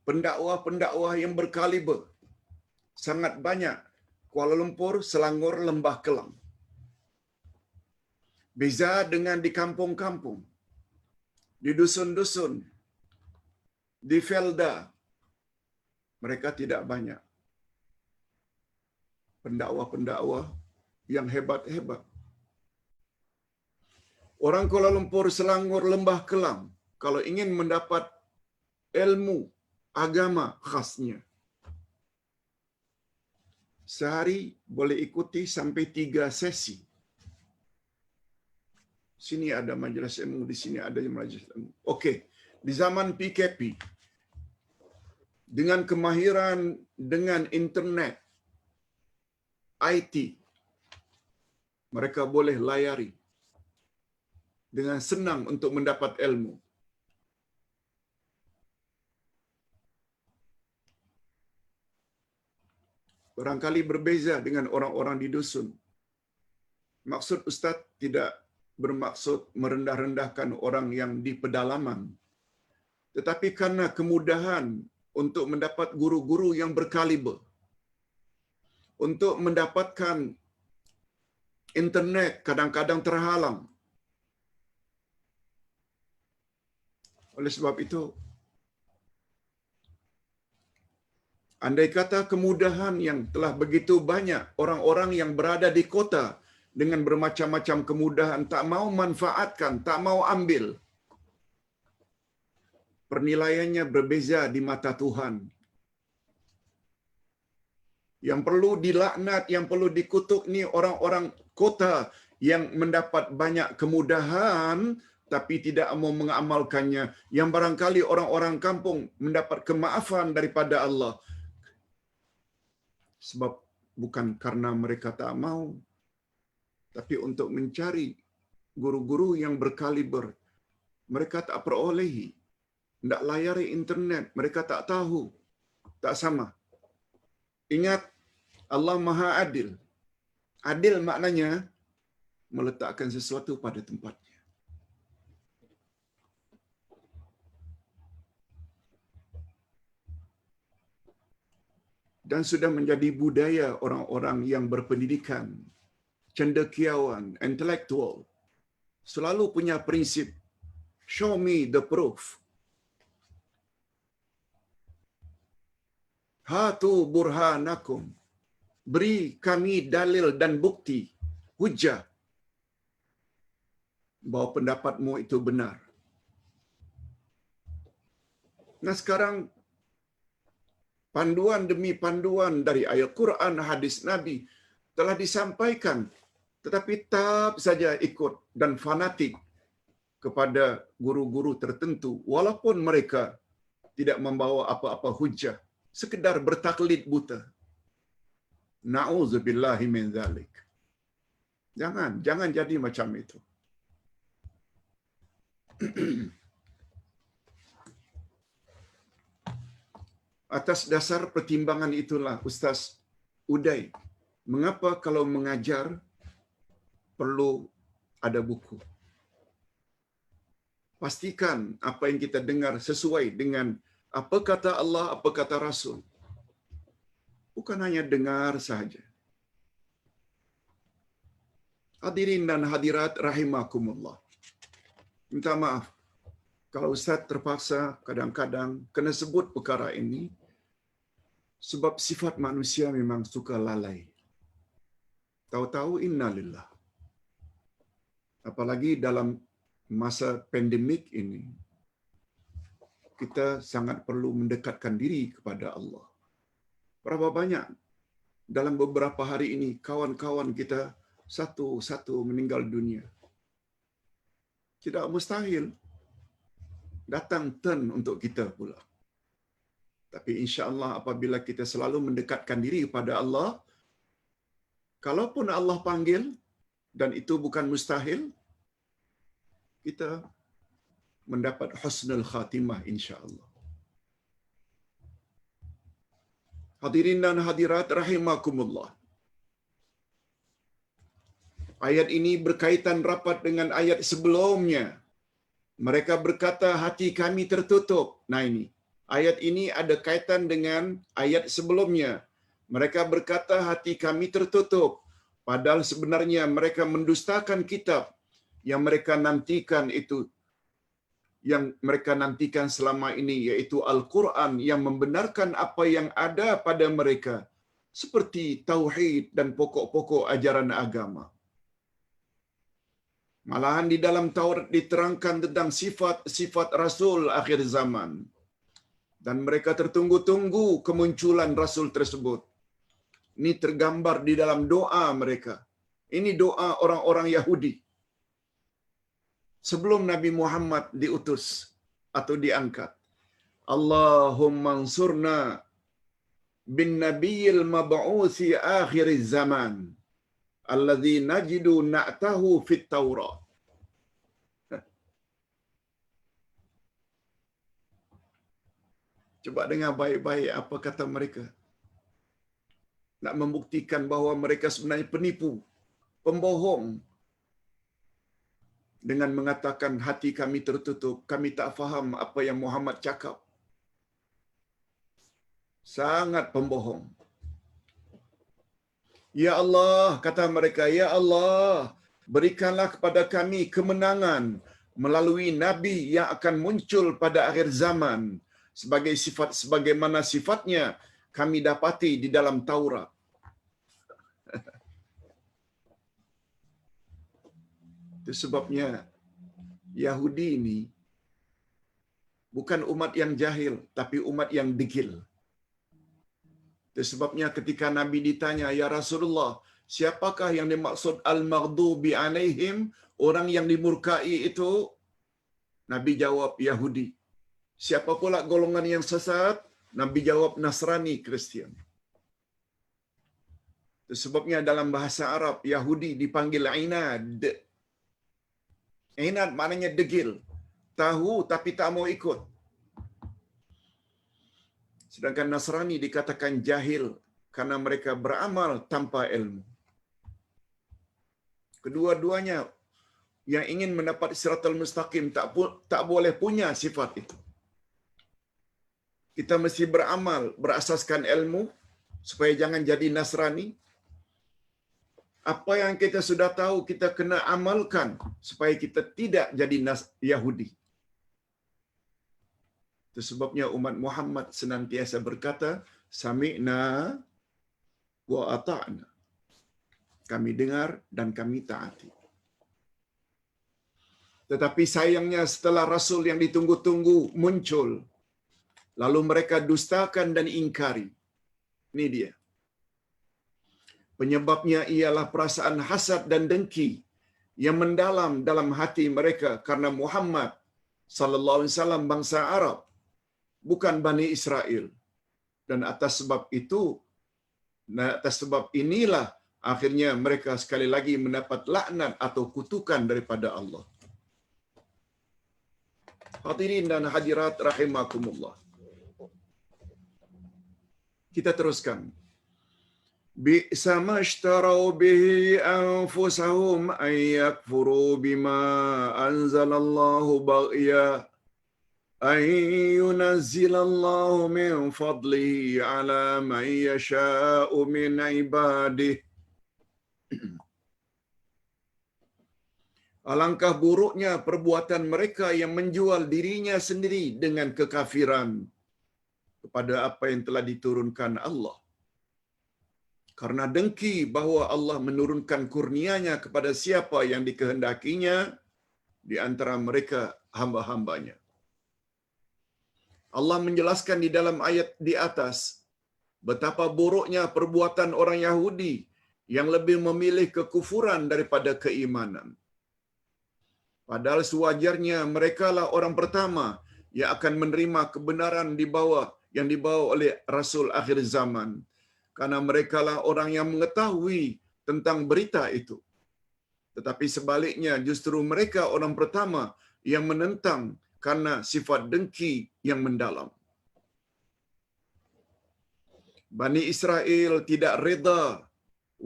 pendakwah-pendakwah yang berkaliber. Sangat banyak. Kuala Lumpur, Selangor, Lembah Kelang. Beza dengan di kampung-kampung, di dusun-dusun, di Felda, mereka tidak banyak pendakwah-pendakwah yang hebat-hebat. Orang Kuala Lumpur, Selangor, Lembah Kelang, kalau ingin mendapat ilmu agama khasnya, sehari boleh ikuti sampai 3 sesi. Sini ada majelis ilmu, di sini ada majelis ilmu. Okey, di zaman PKP, dengan kemahiran dengan internet, IT, mereka boleh layari dengan senang untuk mendapat ilmu. Barangkali berbeza dengan orang-orang di dusun. Maksud Ustaz tidak bermaksud merendah-rendahkan orang yang di pedalaman. Tetapi karena kemudahan untuk mendapat guru-guru yang berkaliber, untuk mendapatkan internet kadang-kadang terhalang. Oleh sebab itu, andai kata kemudahan yang telah begitu banyak orang-orang yang berada di kota dengan bermacam-macam kemudahan tak mau manfaatkan, tak mau ambil, penilaiannya berbeza di mata Tuhan. Yang perlu dilaknat, yang perlu dikutuk ni orang-orang kota yang mendapat banyak kemudahan tapi tidak mau mengamalkannya. Yang barangkali orang-orang kampung mendapat kemaafan daripada Allah. Sebab bukan karena mereka tak mau, tapi untuk mencari guru-guru yang berkaliber. Mereka tak perolehi. Tak layari internet, mereka tak tahu. Tak sama. Ingat, Allah Maha Adil. Adil maknanya meletakkan sesuatu pada tempatnya. Dan sudah menjadi budaya orang-orang yang berpendidikan, cendekiawan, intelektual, selalu punya prinsip, show me the proof. Hatu burhanakum. Beri kami dalil dan bukti, hujah, bahawa pendapatmu itu benar. Nah sekarang, panduan demi panduan dari ayat Quran, hadis Nabi telah disampaikan, tetapi tetap saja ikut dan fanatik kepada guru-guru tertentu, walaupun mereka tidak membawa apa-apa hujah, sekedar bertaklid buta. Na'udzubillahi min dzalik. Jangan jadi macam itu. Atas dasar pertimbangan itulah Ustaz Uday, mengapa kalau mengajar perlu ada buku. Pastikan apa yang kita dengar sesuai dengan apa kata Allah, apa kata Rasul. Bukan hanya dengar sahaja. Hadirin dan hadirat rahimakumullah. Minta maaf kalau Ustaz terpaksa kadang-kadang kena sebut perkara ini, sebab sifat manusia memang suka lalai. Tahu-tahu innalillah. Apalagi dalam masa pandemik ini, kita sangat perlu mendekatkan diri kepada Allah. Berapa banyak dalam beberapa hari ini kawan-kawan kita satu-satu meninggal dunia. Tidak mustahil datang turn untuk kita pula. Tapi insya-Allah apabila kita selalu mendekatkan diri kepada Allah, kalaupun Allah panggil dan itu bukan mustahil, kita mendapat husnul khatimah insya-Allah. Hadirin dan hadirat rahimakumullah. Ayat ini berkaitan rapat dengan ayat sebelumnya. Mereka berkata hati kami tertutup. Nah ini, ayat ini ada kaitan dengan ayat sebelumnya. Mereka berkata hati kami tertutup. Padahal sebenarnya mereka mendustakan kitab yang mereka nantikan itu, yang mereka nantikan selama ini, yaitu Al-Quran yang membenarkan apa yang ada pada mereka, seperti tauhid dan pokok-pokok ajaran agama. Malahan di dalam Taurat diterangkan tentang sifat-sifat Rasul akhir zaman. Dan mereka tertunggu-tunggu kemunculan Rasul tersebut. Ini tergambar di dalam doa mereka. Ini doa orang-orang Yahudi. Sebelum Nabi Muhammad diutus atau diangkat. Allahumma ansurna bin nabiyil mab'uthi akhir zaman. Alladhi najidu na'tahu fit Taurat. Coba dengar baik-baik apa kata mereka. Nak membuktikan bahawa mereka sebenarnya penipu, pembohong. Dengan mengatakan hati kami tertutup, kami tak faham apa yang Muhammad cakap. Sangat pembohong. Ya Allah, kata mereka, ya Allah, berikanlah kepada kami kemenangan melalui Nabi yang akan muncul pada akhir zaman sebagai sifat sebagaimana sifatnya kami dapati di dalam Taurat. Itu sebabnya Yahudi ini bukan umat yang jahil, tapi umat yang degil. Itu sebabnya ketika Nabi ditanya, ya Rasulullah, siapakah yang dimaksud al-maghdubi alaihim, orang yang dimurkai itu? Nabi jawab, Yahudi. Siapa pula golongan yang sesat? Nabi jawab, Nasrani, Kristian. Itu sebabnya dalam bahasa Arab, Yahudi dipanggil inad. Inad maknanya degil. Tahu tapi tak mau ikut. Sedangkan Nasrani dikatakan jahil karena mereka beramal tanpa ilmu. Kedua-duanya yang ingin mendapat siratal mustaqim tak boleh punya sifat itu. Kita mesti beramal berasaskan ilmu supaya jangan jadi Nasrani. Apa yang kita sudah tahu kita kena amalkan supaya kita tidak jadi Yahudi. Itu sebabnya umat Muhammad senantiasa berkata, sami'na wa ata'na. Kami dengar dan kami taati. Tetapi sayangnya setelah Rasul yang ditunggu-tunggu muncul, lalu mereka dustakan dan ingkari. Ini dia. Penyebabnya ialah perasaan hasad dan dengki yang mendalam dalam hati mereka karena Muhammad sallallahu alaihi wasallam bangsa Arab, bukan Bani Israel. Dan atas sebab inilah akhirnya mereka sekali lagi mendapat laknat atau kutukan daripada Allah. Hadirin dan hadirat rahimakumullah. Kita teruskan. Bi'sa ma ishtarau bihi anfusahum ay yakfuru bima anzalallahu baghya ay yunazzilallahu min fadlihi ala man yasha'u min ibadihi. Alangkah buruknya perbuatan mereka yang menjual dirinya sendiri dengan kekafiran kepada apa yang telah diturunkan Allah. Karena dengki bahwa Allah menurunkan kurnia-Nya kepada siapa yang dikehendakinya di antara mereka hamba-hambanya. Allah menjelaskan di dalam ayat di atas betapa buruknya perbuatan orang Yahudi yang lebih memilih kekufuran daripada keimanan. Padahal sewajarnya merekalah orang pertama yang akan menerima kebenaran yang dibawa oleh Rasul akhir zaman. Karena merekalah orang yang mengetahui tentang berita itu. Tetapi sebaliknya justru mereka orang pertama yang menentang karena sifat dengki yang mendalam. Bani Israel tidak reda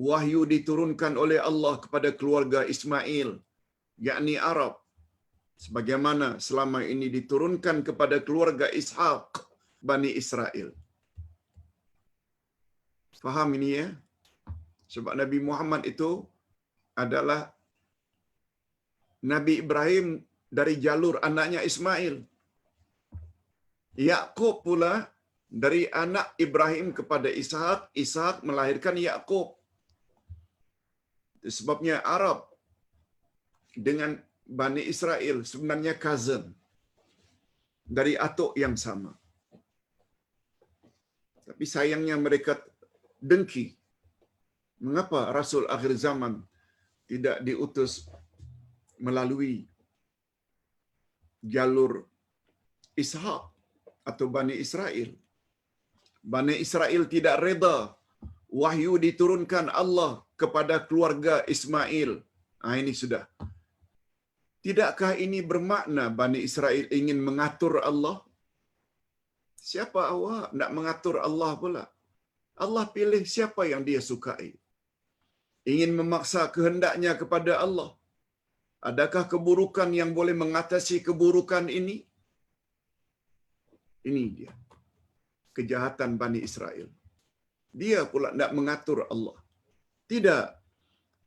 wahyu diturunkan oleh Allah kepada keluarga Ismail, yakni Arab, sebagaimana selama ini diturunkan kepada keluarga Ishaq, Bani Israel. Faham ini ya? Sebab Nabi Muhammad itu adalah Nabi Ibrahim dari jalur anaknya Ismail. Yakub pula dari anak Ibrahim kepada Ishaq, Ishaq melahirkan Yakub. Sebabnya Arab dengan Bani Israel sebenarnya cousin dari atuk yang sama. Tapi sayangnya mereka dengki. Mengapa Rasul akhir zaman tidak diutus melalui jalur Ishaq atau Bani Israel? Bani Israel tidak reda wahyu diturunkan Allah kepada keluarga Ismail. Ini sudah. Tidakkah ini bermakna Bani Israel ingin mengatur Allah? Siapa awak nak mengatur Allah pula? Allah pilih siapa yang dia sukai. Ingin memaksa kehendaknya kepada Allah. Adakah keburukan yang boleh mengatasi keburukan ini? Ini dia. Kejahatan Bani Israel. Dia pula nak mengatur Allah. Tidak.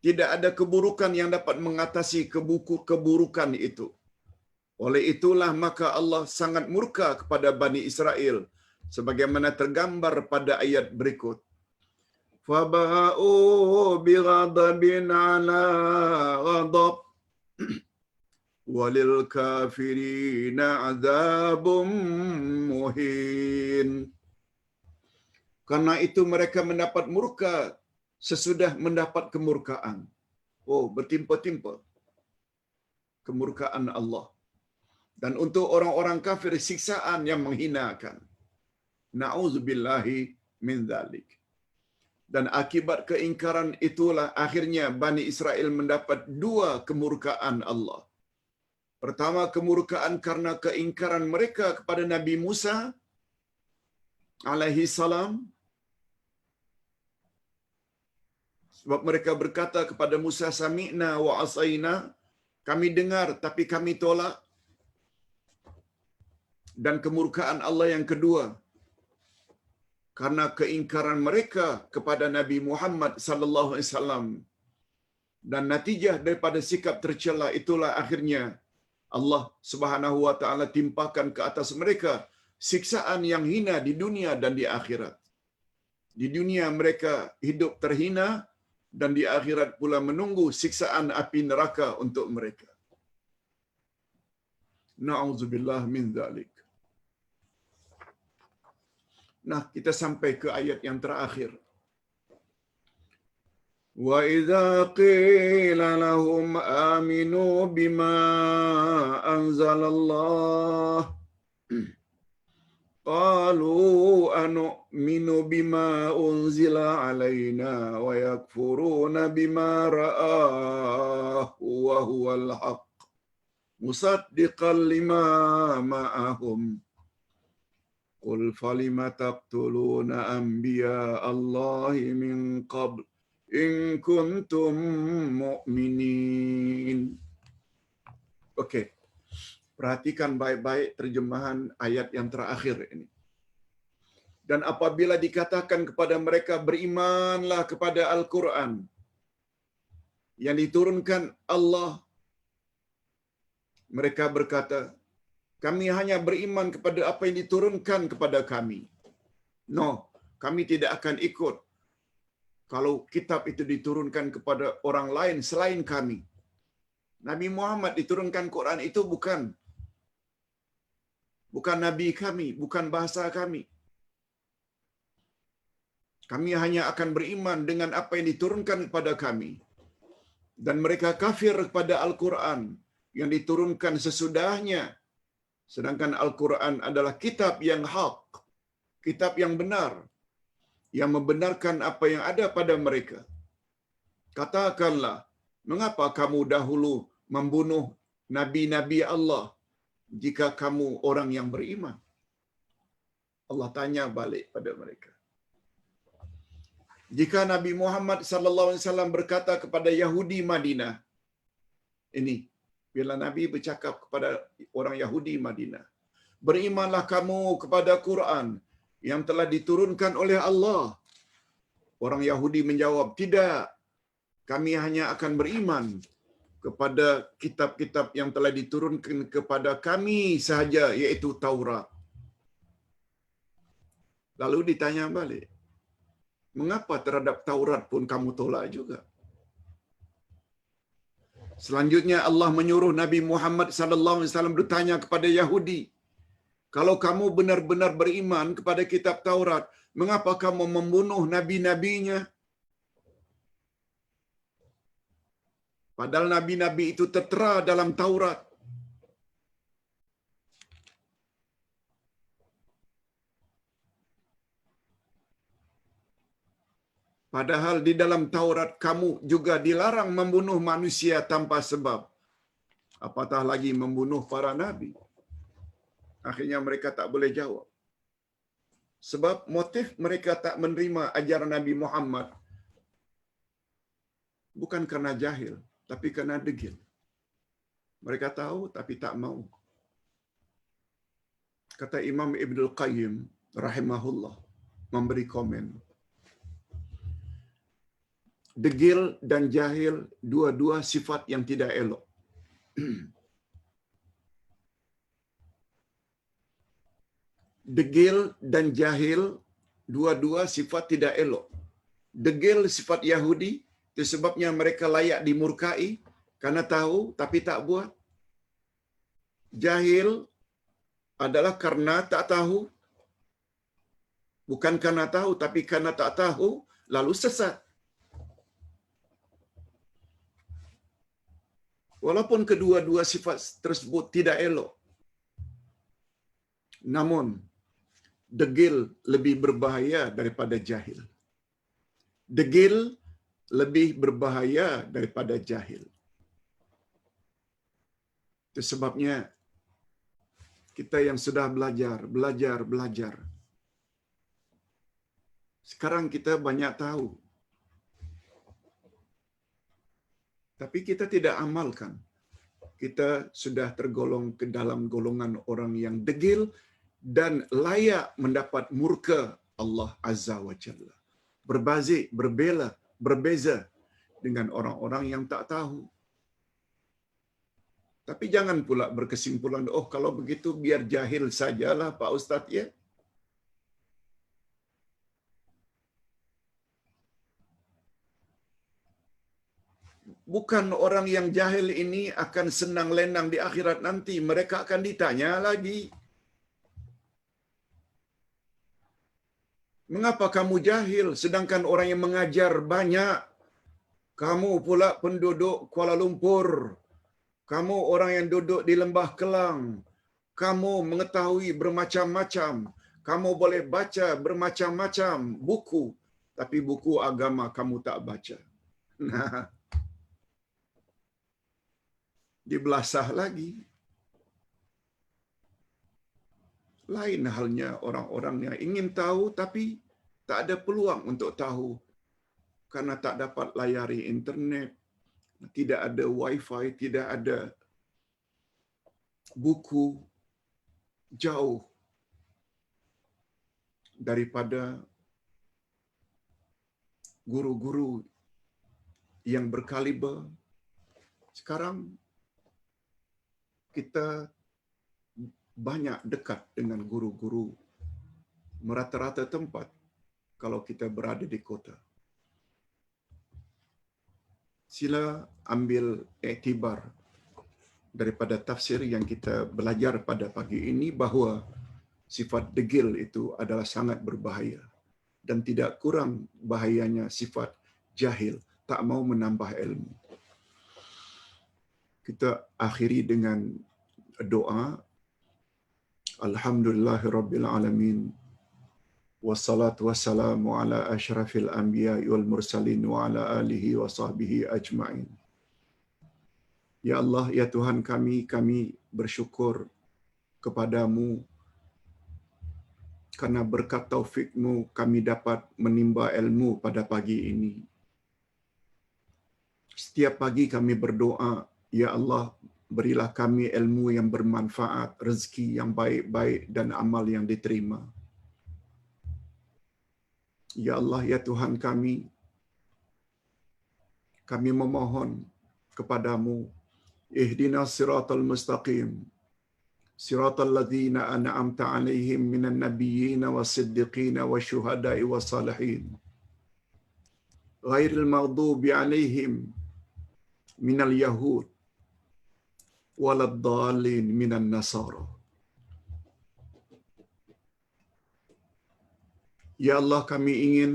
Tidak ada keburukan yang dapat mengatasi keburukan itu. Oleh itulah maka Allah sangat murka kepada Bani Israel sebagaimana tergambar pada ayat berikut. Faba'u bighadabin 'ala ghadab walil kafirina 'adzabun muhin. Karena itu mereka mendapat murka sesudah mendapat kemurkaan. Bertimpa-timpa kemurkaan Allah. Dan untuk orang-orang kafir siksaan yang menghinakan. Na'udzubillahi min dzalik. Dan akibat keingkaran itulah akhirnya Bani Israel mendapat dua kemurkaan Allah. Pertama, kemurkaan karena keingkaran mereka kepada Nabi Musa alaihi salam. Sebab mereka berkata kepada Musa, sami'na wa asaina, kami dengar tapi kami tolak. Dan kemurkaan Allah yang kedua, karena keingkaran mereka kepada Nabi Muhammad sallallahu alaihi wasallam. Dan natijah daripada sikap tercela itulah akhirnya Allah Subhanahu wa taala timpakan ke atas mereka siksaan yang hina di dunia dan di akhirat. Di dunia mereka hidup terhina dan di akhirat pula menunggu siksaan api neraka untuk mereka. Na'udzubillah min dzalik. Nah, kita sampai ke ayat yang terakhir. Wa idza qila lahum aminu bima anzalallah qalu anu'minu bima unzila alaina wa yakfuruna bima ra'ahu wa huwal haqq musaddiqan lima ma'ahum qul falima taqtuluna anbiya Allahi min qabl in kuntum mu'minin. Okey. Perhatikan baik-baik terjemahan ayat yang terakhir ini. Dan apabila dikatakan kepada mereka berimanlah kepada Al-Quran yang diturunkan Allah, mereka berkata, kami hanya beriman kepada apa yang diturunkan kepada kami. No, kami tidak akan ikut kalau kitab itu diturunkan kepada orang lain selain kami. Nabi Muhammad diturunkan Quran itu bukan nabi kami, bukan bahasa kami. Kami hanya akan beriman dengan apa yang diturunkan kepada kami. Dan mereka kafir kepada Al-Quran yang diturunkan sesudahnya. Sedangkan Al-Quran adalah kitab yang hak, kitab yang benar, yang membenarkan apa yang ada pada mereka. Katakanlah, mengapa kamu dahulu membunuh nabi-nabi Allah jika kamu orang yang beriman? Allah tanya balik pada mereka. Jika Nabi Muhammad sallallahu alaihi wasallam berkata kepada Yahudi Madinah, ini bila Nabi bercakap kepada orang Yahudi Madinah, berimanlah kamu kepada Quran yang telah diturunkan oleh Allah. Orang Yahudi menjawab, tidak. Kami hanya akan beriman kepada kitab-kitab yang telah diturunkan kepada kami sahaja, yaitu Taurat. Lalu ditanya balik, mengapa terhadap Taurat pun kamu tolak juga? Selanjutnya Allah menyuruh Nabi Muhammad sallallahu alaihi wasallam bertanya kepada Yahudi, kalau kamu benar-benar beriman kepada kitab Taurat, mengapa kamu membunuh nabi-nabinya? Padahal nabi-nabi itu tertera dalam Taurat. Padahal di dalam Taurat kamu juga dilarang membunuh manusia tanpa sebab. Apatah lagi membunuh para nabi. Akhirnya mereka tak boleh jawab. Sebab motif mereka tak menerima ajaran Nabi Muhammad bukan karena jahil, tapi karena degil. Mereka tahu tapi tak mau. Kata Imam Ibnul Qayyim rahimahullah memberi komen. Degil dan jahil dua-dua sifat yang tidak elok. Degil dan jahil dua-dua sifat tidak elok. Degil sifat Yahudi, itu sebabnya mereka layak dimurkai karena tahu tapi tak buat. Jahil adalah karena tak tahu. Bukan karena tahu tapi karena tak tahu lalu sesat. Walaupun kedua-dua sifat tersebut tidak elok, namun degil lebih berbahaya daripada jahil. Degil lebih berbahaya daripada jahil. Itu sebabnya kita yang sudah belajar. Sekarang kita banyak tahu. Tapi kita tidak amalkan. Kita sudah tergolong ke dalam golongan orang yang degil dan layak mendapat murka Allah Azza wa Jalla. Berbeza dengan orang-orang yang tak tahu. Tapi jangan pula berkesimpulan, oh kalau begitu biar jahil sajalah Pak Ustaz ya. Bukan orang yang jahil ini akan senang lenang di akhirat nanti. Mereka akan ditanya lagi. Mengapa kamu jahil sedangkan orang yang mengajar banyak? Kamu pula penduduk Kuala Lumpur. Kamu orang yang duduk di Lembah Kelang. Kamu mengetahui bermacam-macam. Kamu boleh baca bermacam-macam buku. Tapi buku agama kamu tak baca. Nah, dibelasah lagi. Lain halnya orang-orang yang ingin tahu tapi tak ada peluang untuk tahu karena tak dapat layari internet, tidak ada wifi, tidak ada buku, jauh daripada guru-guru yang berkaliber. Sekarang kita banyak dekat dengan guru-guru merata-rata tempat kalau kita berada di kota. Sila ambil iktibar daripada tafsir yang kita belajar pada pagi ini bahawa sifat degil itu adalah sangat berbahaya dan tidak kurang bahayanya sifat jahil, tak mau menambah ilmu. Kita akhiri dengan doa. Alhamdulillahirabbil alamin. Wassalatu wassalamu ala asyrafil anbiya'i wal mursalin wa ala alihi wa sahbihi ajma'in. Ya Allah, ya Tuhan kami bersyukur kepadamu karena berkat taufik-Mu kami dapat menimba ilmu pada pagi ini. Setiap pagi kami berdoa, ya Allah, berilah kami ilmu yang bermanfaat, rezeki yang baik-baik dan amal yang diterima. Ya Allah, ya Tuhan kami memohon kepadamu, ihdinas siratal mustaqim, siratal ladzina an'amta 'alaihim minan nabiyyin was-siddiqin wasyuhada'i was-salihin, ghairil maghdubi 'alaihim minal yahud waladdallin minan nasara. Ya Allah, kami ingin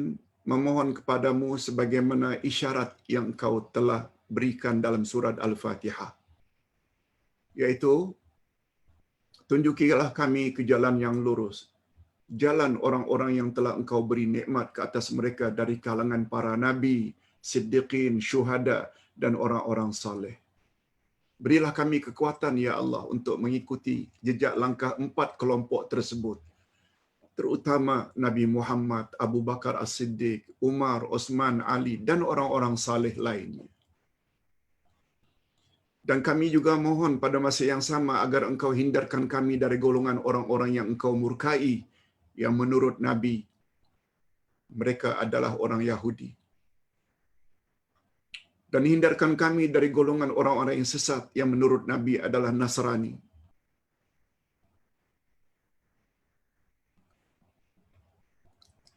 memohon kepadamu sebagaimana isyarat yang Engkau telah berikan dalam surat Al-Fatihah, yaitu tunjukilah kami ke jalan yang lurus, jalan orang-orang yang telah Engkau beri nikmat ke atas mereka dari kalangan para nabi, siddiqin, syuhada dan orang-orang saleh. Berilah kami kekuatan, ya Allah, untuk mengikuti jejak langkah 4 kelompok tersebut, terutama Nabi Muhammad, Abu Bakar As-Siddiq, Umar, Osman, Ali dan orang-orang saleh lainnya. Dan kami juga mohon pada masa yang sama agar Engkau hindarkan kami dari golongan orang-orang yang Engkau murkai, yang menurut Nabi mereka adalah orang Yahudi. Dan hindarkan kami dari golongan orang-orang yang sesat yang menurut Nabi adalah Nasrani.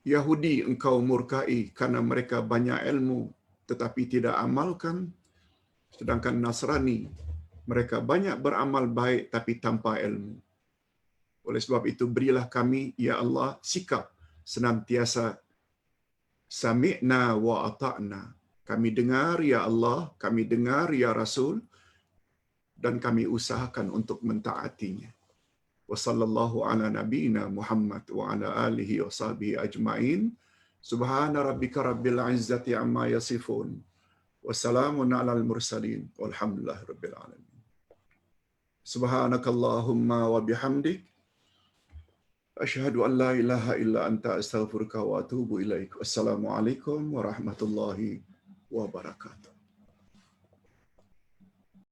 Yahudi Engkau murkai karena mereka banyak ilmu tetapi tidak amalkan, sedangkan Nasrani mereka banyak beramal baik tapi tanpa ilmu. Oleh sebab itu berilah kami, ya Allah, sikap senantiasa sami'na wa ata'na. Kami dengar, ya Allah, kami dengar, ya Rasul, dan kami usahakan untuk mentaatinya. Wa sallallahu ala nabiyyina Muhammad wa ala alihi wa sahbihi ajma'in. Subhana rabbika rabbil izzati amma yasifun. Wassalamun alal mursalin. Walhamdulillahi rabbil alamin. Subhanakallahumma wa bihamdik. Asyhadu an la ilaha illa anta astaghfiruka wa atubu ilaik. Wassalamualaikum warahmatullahi wabarakatuh.